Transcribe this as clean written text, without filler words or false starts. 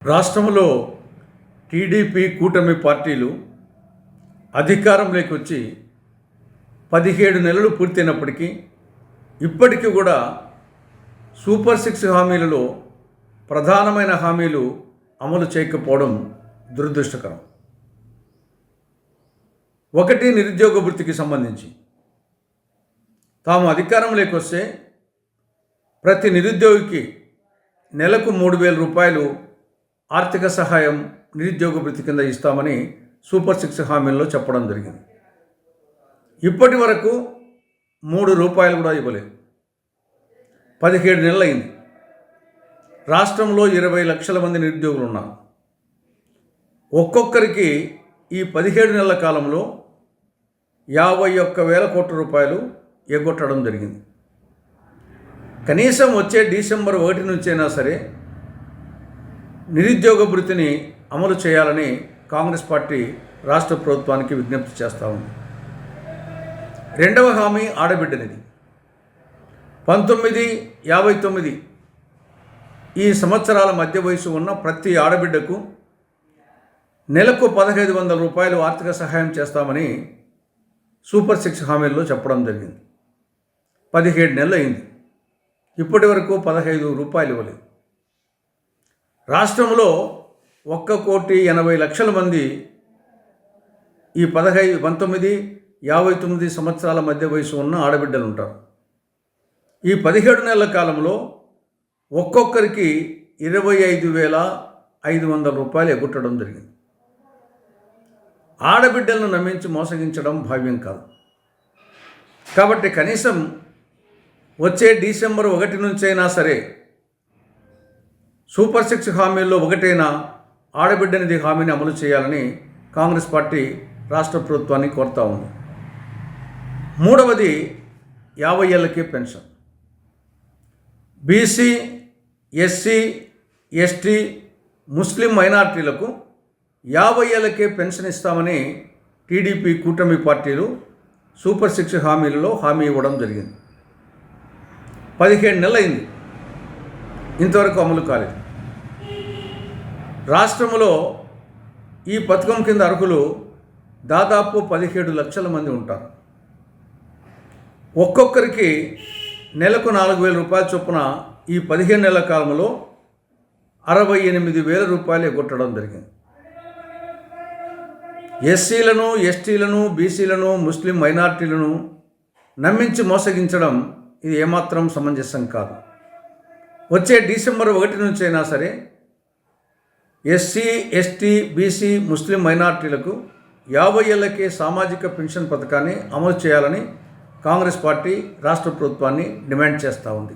రాష్ట్రంలో టీడీపీ కూటమి పార్టీలు అధికారంలోకి వచ్చి 17 నెలలు పూర్తయినప్పటికీ ఇప్పటికీ కూడా సూపర్ 6 హామీలలో ప్రధానమైన హామీలు అమలు చేయకపోవడం దురదృష్టకరం. ఒకటి, నిరుద్యోగ వృత్తికి సంబంధించి తాము అధికారంలోకి వస్తే ప్రతి నిరుద్యోగికి నెలకు 3,000 రూపాయలు ఆర్థిక సహాయం నిరుద్యోగ వృత్తి కింద ఇస్తామని సూపర్ 6 హామీల్లో చెప్పడం జరిగింది. ఇప్పటి వరకు 3 రూపాయలు కూడా ఇవ్వలేదు. 17 నెలలు అయింది. రాష్ట్రంలో 20 లక్షల మంది నిరుద్యోగులు ఉన్నారు. ఒక్కొక్కరికి ఈ 17 నెలల కాలంలో 51,000 కోట్ల రూపాయలు ఎగ్గొట్టడం జరిగింది. కనీసం వచ్చే డిసెంబర్ 1 నుంచైనా సరే నిరుద్యోగ వృత్తిని అమలు చేయాలని కాంగ్రెస్ పార్టీ రాష్ట్ర ప్రభుత్వానికి విజ్ఞప్తి చేస్తూ ఉంది. రెండవ హామీ ఆడబిడ్డనిది. 19-59 ఈ సంవత్సరాల మధ్య వయసు ఉన్న ప్రతి ఆడబిడ్డకు నెలకు 1,500 రూపాయలు ఆర్థిక సహాయం చేస్తామని సూపర్ 6 హామీల్లో చెప్పడం జరిగింది. 17 నెలలు అయింది. ఇప్పటి వరకు 15 రూపాయలు ఇవ్వలేదు. రాష్ట్రంలో 1,80,00,000 మంది ఈ 19-59 సంవత్సరాల మధ్య వయసు ఉన్న ఆడబిడ్డలు ఉంటారు. ఈ 17 నెలల కాలంలో ఒక్కొక్కరికి 25,500 రూపాయలు ఎగ్గొట్టడం జరిగింది. ఆడబిడ్డలను నమ్మించి మోసగించడం భావ్యం కాదు. కాబట్టి కనీసం వచ్చే డిసెంబర్ 1 నుంచైనా సరే సూపర్ 6 హామీల్లో ఒకటైనా ఆడబిడ్డనిధి హామీని అమలు చేయాలని కాంగ్రెస్ పార్టీ రాష్ట్ర ప్రభుత్వాన్ని కోరుతూ ఉంది. మూడవది 50 ఏళ్లకే పెన్షన్. బీసీ, ఎస్సీ, ఎస్టీ, ముస్లిం మైనార్టీలకు 50 ఏళ్లకే పెన్షన్ ఇస్తామని టీడీపీ కూటమి పార్టీలు సూపర్ 6 హామీలలో హామీ ఇవ్వడం జరిగింది. 17 నెలలు అయింది. ఇంతవరకు అమలు కాలేదు. రాష్ట్రంలో ఈ పథకం కింద అర్హులు దాదాపు 17 లక్షల మంది ఉంటారు. ఒక్కొక్కరికి నెలకు 4,000 రూపాయల చొప్పున ఈ 15 నెలల కాలంలో 68,000 రూపాయలు ఎగ్గొట్టడం జరిగింది. ఎస్సీలను, ఎస్టీలను, బీసీలను, ముస్లిం మైనార్టీలను నమ్మించి మోసగించడం ఇది ఏమాత్రం సమంజసం కాదు. వచ్చే డిసెంబర్ 1 నుంచైనా సరే ఎస్సీ, ఎస్టీ, బీసీ, ముస్లిం మైనార్టీలకు 50 ఏళ్లకే సామాజిక పెన్షన్ పథకాన్ని అమలు చేయాలని కాంగ్రెస్ పార్టీ రాష్ట్ర ప్రభుత్వాన్ని డిమాండ్ చేస్తూ ఉంది.